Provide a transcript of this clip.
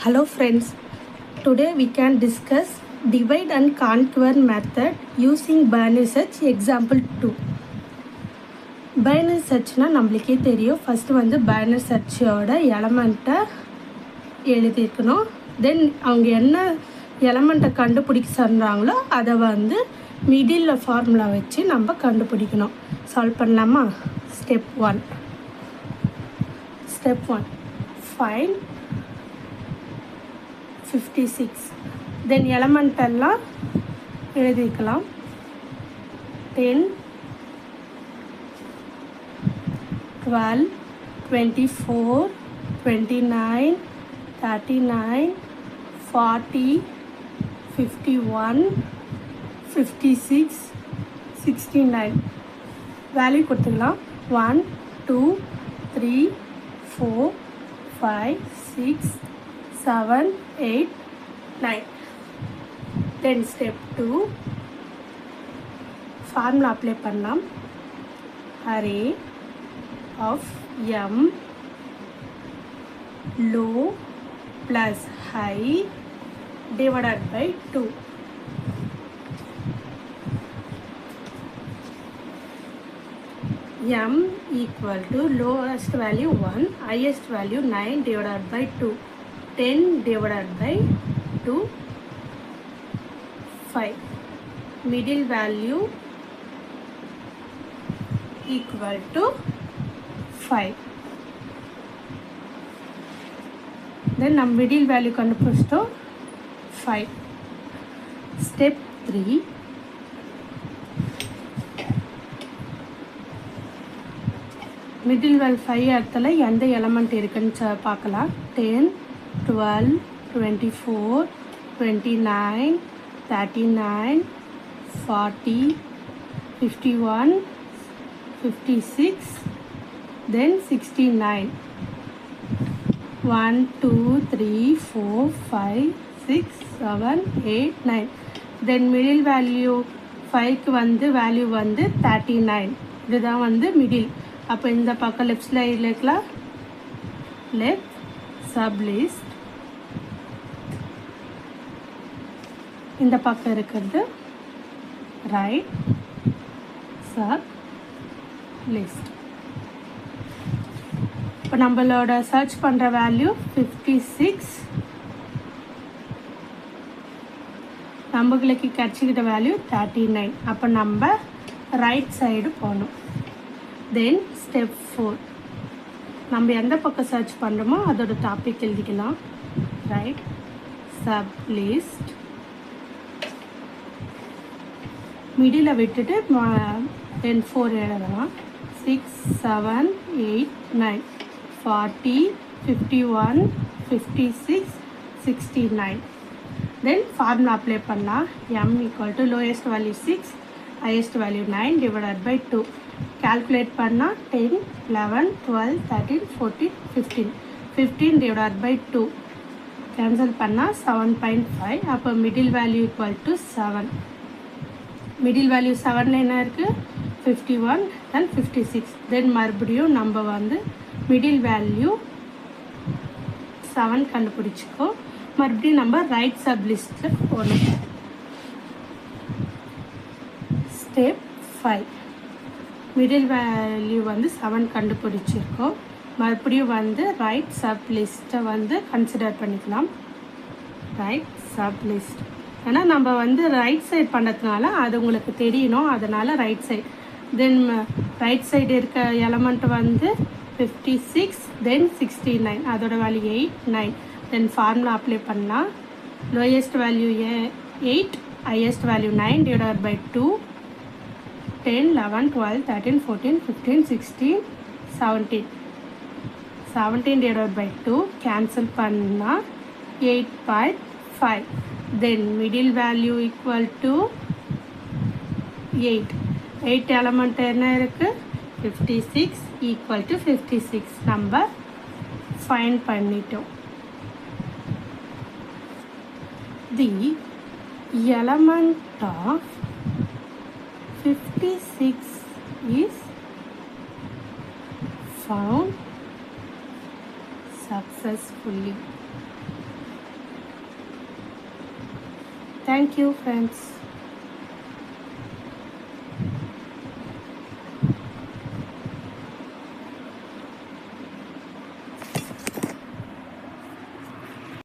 Hello friends, today we can discuss divide and conquer method using binary search example 2. Binary search na நம்மளுக்கே தெரியும். First வந்து binary search ஓட எலிமெண்ட்டை எழுதிக்கணும். தென் அவங்க என்ன எலிமெண்ட்டை கண்டுபிடிக்க சொல்கிறாங்களோ அதை வந்து மிடில் ஃபார்முலா வச்சு நம்ம கண்டுபிடிக்கணும். சால்வ் பண்ணலாமா? Step 1 find 56. then element எல்லாம் எழுதிக்கலாம். 10 12 24 29 39 40 51 56 69 வேல்யூ கொடுத்துக்கலாம். 1 2 3 4 5 6 7 8 9. then step 2 formula apply பண்ணலாம். array of m low plus high divided by 2. m equal to lowest value 1, highest value 9 divided by 2. 10 divided by 2 5. middle value equal to 5. then நம்ம middle value கண்டுபிடிச்சிட்டோம் 5. step 3 middle value 5 இடத்துல எந்த element இருக்குன்னு பார்க்கலாம். 10 12 24 29 39 40 51 56 then 69. 1 2 3 4 5 6 7 8 9. then middle value 5க்கு வந்து value வந்து 39. இதுதான் வந்து மிடில். அப்போ இந்த பக்கம் லெஃப்ட் சைடில் இருக்கலாம். லெஃப்ட் சப் லிஸ்ட், இந்த பக்கம் இருக்கிறது ரைட் சப் லிஸ்ட். இப்போ நம்மளோட சர்ச் பண்ணுற வேல்யூ 56. நம்மளுக்கு கிடச்சிக்கிட்ட வேல்யூ 39. அப்போ நம்ம ரைட் சைடு போகணும். தென் ஸ்டெப் 4 நம்ம எந்த பக்கம் சர்ச் பண்ணுறோமோ அதோட டாபிக் எழுதிக்கலாம். ரைட் சப் லிஸ்ட், மிடில் விட்டுட்டு தென் 4 எழுதலாம். 6 7 8 9 40 51 56 69. தென் ஃபார்முலா அப்ளை பண்ணலாம். m equal to lowest value 6, highest value 9 divided by 2. calculate பண்ணால் 10 11 12 13 14 15. 15 divided by 2 cancel பண்ணால் 7.5. அப்போ middle value equal to 7. middle value 7ல என்ன இருக்குது? 51 then 56. then மறுபடியும் நம்ம வந்து middle value 7 கண்டுபிடிச்சிக்கோ. மறுபடியும் நம்ம ரைட் சப் லிஸ்ட்டில் போகணும். ஸ்டெப் 5 மிடில் வேல்யூ வந்து 7 கண்டுபிடிச்சிருக்கோம். மறுபடியும் வந்து ரைட் சப் லிஸ்ட்டை வந்து கன்சிடர் பண்ணிக்கலாம். ரைட் சப் லிஸ்ட் ஏன்னா நம்ம வந்து ரைட் சைட் பண்ணுறதுனால அது உங்களுக்கு தெரியணும், அதனால் right side. Then right side இருக்க எலமெண்ட் வந்து 56 தென் 69, அதோட வேல்யூ 8 9. தென் ஃபார்முலா அப்ளை பண்ணலாம். Lowest value 8, highest value 9 divided by 2. 10 11 12 13 14 15 16 17. 17 divided by 2 cancel பண்ணா 8.5. then middle value equal to 8. 8 element என்ன இருக்கு? 56 equal to 56 நம்ம find பண்ணிட்டோம். the element of 56 is found successfully. Thank you friends.